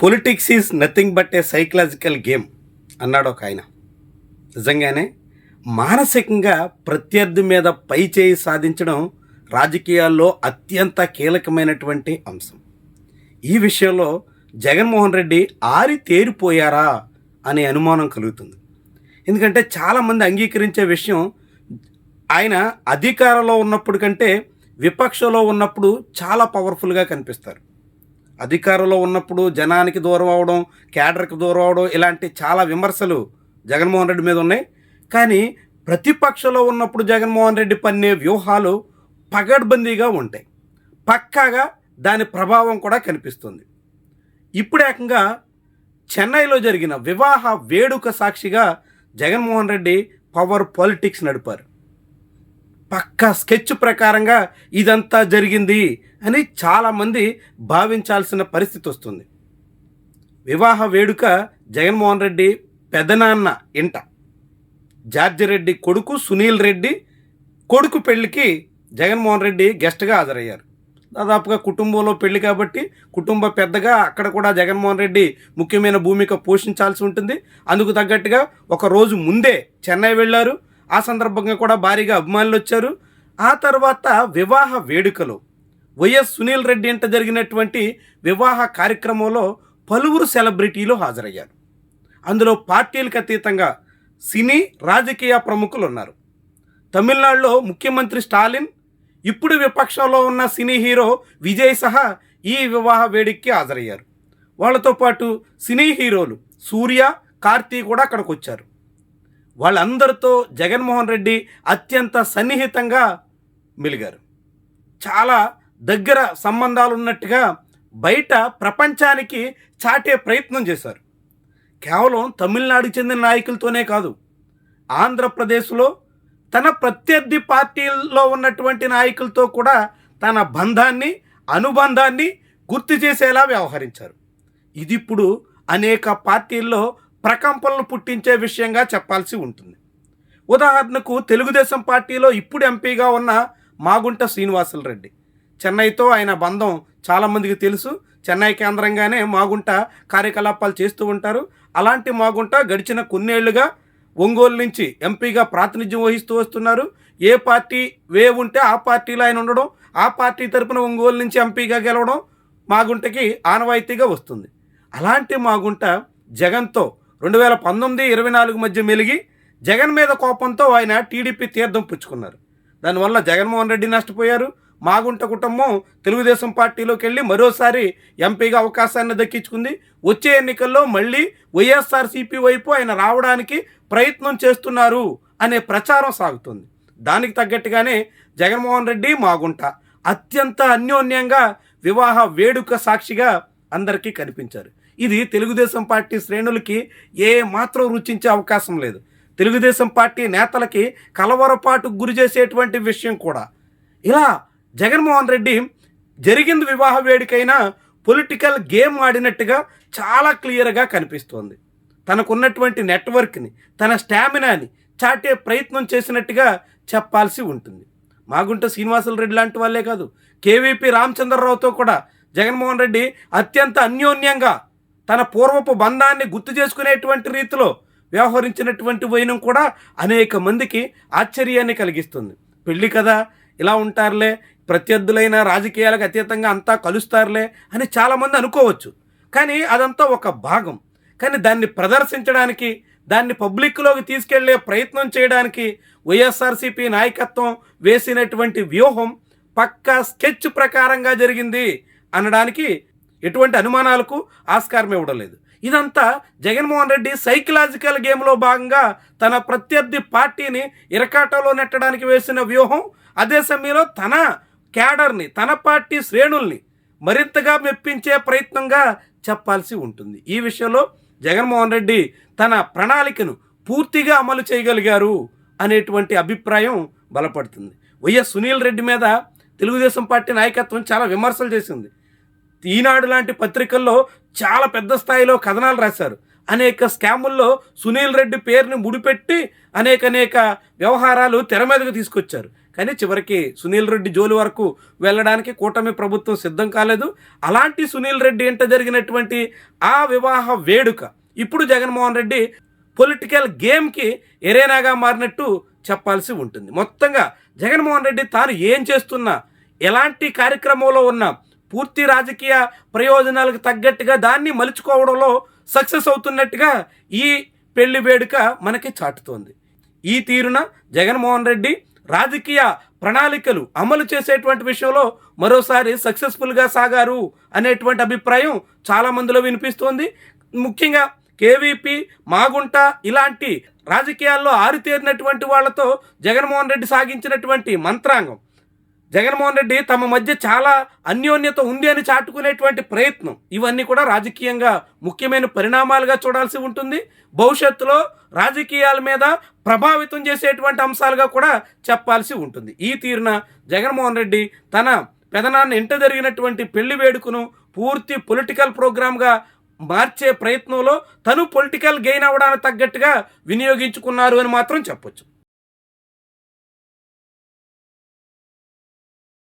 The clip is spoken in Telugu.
Politics is nothing but a psychological game అన్నాడు ఒక ఆయన. నిజంగానే మానసికంగా ప్రత్యర్థి మీద పై చేయి సాధించడం రాజకీయాల్లో అత్యంత కీలకమైనటువంటి అంశం. ఈ విషయంలో జగన్మోహన్ రెడ్డి ఆరి తేరిపోయారా అనే అనుమానం కలుగుతుంది. ఎందుకంటే చాలామంది అంగీకరించే విషయం, ఆయన అధికారంలో ఉన్నప్పుడు కంటే విపక్షంలో ఉన్నప్పుడు చాలా పవర్ఫుల్గా కనిపిస్తారు. అధికారంలో ఉన్నప్పుడు జనానికి దూరం అవడం, కేడర్కి దూరం అవడం, ఇలాంటి చాలా విమర్శలు జగన్మోహన్ రెడ్డి మీద ఉన్నాయి. కానీ ప్రతిపక్షంలో ఉన్నప్పుడు జగన్మోహన్ రెడ్డి పన్నే వ్యూహాలు పగడ్బందీగా ఉంటాయి. పక్కాగా దాని ప్రభావం కూడా కనిపిస్తుంది. ఇప్పుడు ఏకంగా చెన్నైలో జరిగిన వివాహ వేడుక సాక్షిగా జగన్మోహన్ రెడ్డి పవర్ పాలిటిక్స్ నడిపారు. పక్కా స్కెచ్ ప్రకారంగా ఇదంతా జరిగింది అని చాలామంది భావించాల్సిన పరిస్థితి వస్తుంది. వివాహ వేడుక జగన్మోహన్ రెడ్డి పెదనాన్న ఇంట, జార్జి రెడ్డి కొడుకు సునీల్ రెడ్డి కొడుకు పెళ్లికి జగన్మోహన్ రెడ్డి గెస్ట్గా హాజరయ్యారు. దాదాపుగా కుటుంబంలో పెళ్లి కాబట్టి కుటుంబ పెద్దగా అక్కడ కూడా జగన్మోహన్ రెడ్డి ముఖ్యమైన భూమిక పోషించాల్సి ఉంటుంది. అందుకు తగ్గట్టుగా ఒక రోజు ముందే చెన్నై వెళ్ళారు. ఆ సందర్భంగా కూడా భారీగా అభిమానులు వచ్చారు. ఆ తర్వాత వివాహ వేడుకలో వైఎస్ సునీల్ రెడ్డి ఇంట జరిగినటువంటి వివాహ కార్యక్రమంలో పలువురు సెలబ్రిటీలు హాజరయ్యారు. అందులో పార్టీలకు అతీతంగా సినీ రాజకీయ ప్రముఖులు ఉన్నారు. తమిళనాడులో ముఖ్యమంత్రి స్టాలిన్, ఇప్పుడు విపక్షంలో ఉన్న సినీ హీరో విజయ్ సహా ఈ వివాహ వేడుకకి హాజరయ్యారు. వాళ్ళతో పాటు సినీ హీరోలు సూర్య, కార్తీ కూడా అక్కడికి వచ్చారు. వాళ్ళందరితో జగన్మోహన్ రెడ్డి అత్యంత సన్నిహితంగా మెలిగారు. చాలా దగ్గర సంబంధాలు ఉన్నట్టుగా బయట ప్రపంచానికి చాటే ప్రయత్నం చేశారు. కేవలం తమిళనాడుకు చెందిన నాయకులతోనే కాదు, ఆంధ్రప్రదేశ్లో తన ప్రత్యర్థి పార్టీల్లో ఉన్నటువంటి నాయకులతో కూడా తన బంధాన్ని, అనుబంధాన్ని గుర్తు చేసేలా వ్యవహరించారు. ఇది ఇప్పుడు అనేక పార్టీల్లో ప్రకంపనలు పుట్టించే విషయంగా చెప్పాల్సి ఉంటుంది. ఉదాహరణకు తెలుగుదేశం పార్టీలో ఇప్పుడు ఎంపీగా ఉన్న మాగుంట శ్రీనివాసులరెడ్డి, చెన్నైతో ఆయన బంధం చాలామందికి తెలుసు. చెన్నై కేంద్రంగానే మాగుంట కార్యకలాపాలు చేస్తూ ఉంటారు. అలాంటి మాగుంట గడిచిన కొన్నేళ్లుగా ఒంగోలు నుంచి ఎంపీగా ప్రాతినిధ్యం వహిస్తూ వస్తున్నారు. ఏ పార్టీ వేవ్ ఉంటే ఆ పార్టీలో ఆయన ఉండడం, ఆ పార్టీ తరపున ఒంగోలు నుంచి ఎంపీగా గెలవడం మాగుంటకి ఆనవాయితీగా వస్తుంది. అలాంటి మాగుంట జగన్తో 2019-24 మధ్య మెలిగి జగన్ మీద కోపంతో ఆయన టీడీపీ తీర్థం పుచ్చుకున్నారు. దానివల్ల జగన్మోహన్ రెడ్డి నష్టపోయారు. మాగుంట కుటుంబం తెలుగుదేశం పార్టీలోకి వెళ్ళి మరోసారి ఎంపీగా అవకాశాన్ని దక్కించుకుంది. వచ్చే ఎన్నికల్లో మళ్ళీ వైఎస్ఆర్సీపీ వైపు ఆయన రావడానికి ప్రయత్నం చేస్తున్నారు అనే ప్రచారం సాగుతుంది. దానికి తగ్గట్టుగానే జగన్మోహన్ రెడ్డి, మాగుంట అత్యంత అన్యోన్యంగా వివాహ వేడుక సాక్షిగా అందరికీ కనిపించారు. ఇది తెలుగుదేశం పార్టీ శ్రేణులకి ఏ మాత్రం రుచించే అవకాశం లేదు. తెలుగుదేశం పార్టీ నేతలకి కలవరపాటుకు గురి చేసేటువంటి విషయం కూడా. ఇలా జగన్మోహన్ రెడ్డి జరిగింది వివాహ వేడుకైనా పొలిటికల్ గేమ్ ఆడినట్టుగా చాలా క్లియర్గా కనిపిస్తోంది. తనకున్నటువంటి నెట్వర్క్ని, తన స్టామినాని చాటే ప్రయత్నం చేసినట్టుగా చెప్పాల్సి ఉంటుంది. మాగుంట శ్రీనివాసులరెడ్డి లాంటి వాళ్ళే కాదు, కేవీపీ రామచంద్రరావుతో కూడా జగన్మోహన్ రెడ్డి అత్యంత అన్యోన్యంగా తన పూర్వపు బంధాన్ని గుర్తు చేసుకునేటువంటి రీతిలో వ్యవహరించినటువంటి వైనం కూడా అనేక మందికి ఆశ్చర్యాన్ని కలిగిస్తుంది. పెళ్ళి కదా, ఇలా ఉంటారులే, ప్రత్యర్థులైన రాజకీయాలకు అతీతంగా అంతా కలుస్తారులే అని చాలామంది అనుకోవచ్చు. కానీ అదంతా ఒక భాగం. కానీ దాన్ని ప్రదర్శించడానికి, దాన్ని పబ్లిక్లోకి తీసుకెళ్లే ప్రయత్నం చేయడానికి వైఎస్ఆర్సీపీ నాయకత్వం వేసినటువంటి వ్యూహం పక్కా స్కెచ్ ప్రకారంగా జరిగింది అనడానికి ఎటువంటి అనుమానాలకు ఆస్కారం ఇవ్వడం లేదు. ఇదంతా జగన్మోహన్ రెడ్డి సైకలాజికల్ గేమ్లో భాగంగా తన ప్రత్యర్థి పార్టీని ఇరకాటంలో నెట్టడానికి వేసిన వ్యూహం. అదే సమయంలో తన క్యాడర్ని, తన పార్టీ శ్రేణుల్ని మరింతగా మెప్పించే ప్రయత్నంగా చెప్పాల్సి ఉంటుంది. ఈ విషయంలో జగన్మోహన్ రెడ్డి తన ప్రణాళికను పూర్తిగా అమలు చేయగలిగారు అనేటువంటి అభిప్రాయం బలపడుతుంది. వైఎస్ సునీల్ రెడ్డి మీద తెలుగుదేశం పార్టీ నాయకత్వం చాలా విమర్శలు చేసింది. ఈనాడు లాంటి పత్రికల్లో చాలా పెద్ద స్థాయిలో కథనాలు రాశారు. అనేక స్కాముల్లో సునీల్ రెడ్డి పేరుని ముడిపెట్టి అనేక వ్యవహారాలు తెర మీదకు తీసుకొచ్చారు. కానీ చివరికి సునీల్ రెడ్డి జోలి వరకు వెళ్ళడానికి కూటమి ప్రభుత్వం సిద్ధం కాలేదు. అలాంటి సునీల్ రెడ్డి ఇంట జరిగినటువంటి ఆ వివాహ వేడుక ఇప్పుడు జగన్మోహన్ రెడ్డి పొలిటికల్ గేమ్కి ఎరేనాగా మారినట్టు చెప్పాల్సి ఉంటుంది. మొత్తంగా జగన్మోహన్ రెడ్డి తాను ఏం చేస్తున్నా, ఎలాంటి కార్యక్రమంలో ఉన్నా పూర్తి రాజకీయ ప్రయోజనాలకు తగ్గట్టుగా దాన్ని మలుచుకోవడంలో సక్సెస్ అవుతున్నట్టుగా ఈ పెళ్లి వేడుక మనకి చాటుతోంది. ఈ తీరున జగన్మోహన్ రెడ్డి రాజకీయ ప్రణాళికలు అమలు చేసేటువంటి విషయంలో మరోసారి సక్సెస్ఫుల్గా సాగారు అనేటువంటి అభిప్రాయం చాలా మందిలో వినిపిస్తోంది. ముఖ్యంగా కేవీపీ, మాగుంట ఇలాంటి రాజకీయాల్లో ఆరితేరినటువంటి వాళ్లతో జగన్మోహన్ రెడ్డి సాగించినటువంటి మంత్రాంగం, జగన్మోహన్ రెడ్డి తమ మధ్య చాలా అన్యోన్యత ఉంది అని చాటుకునేటువంటి ప్రయత్నం, ఇవన్నీ కూడా రాజకీయంగా ముఖ్యమైన పరిణామాలుగా చూడాల్సి ఉంటుంది. భవిష్యత్తులో రాజకీయాల మీద ప్రభావితం చేసేటువంటి అంశాలుగా కూడా చెప్పాల్సి ఉంటుంది. ఈ తీరున జగన్మోహన్ రెడ్డి తన పెదనాన్న ఇంట జరిగినటువంటి పెళ్లి వేడుకను పూర్తి పొలిటికల్ ప్రోగ్రామ్గా మార్చే ప్రయత్నంలో తను పొలిటికల్ గెయిన్ అవ్వడానికి తగ్గట్టుగా వినియోగించుకున్నారు అని మాత్రం చెప్పొచ్చు.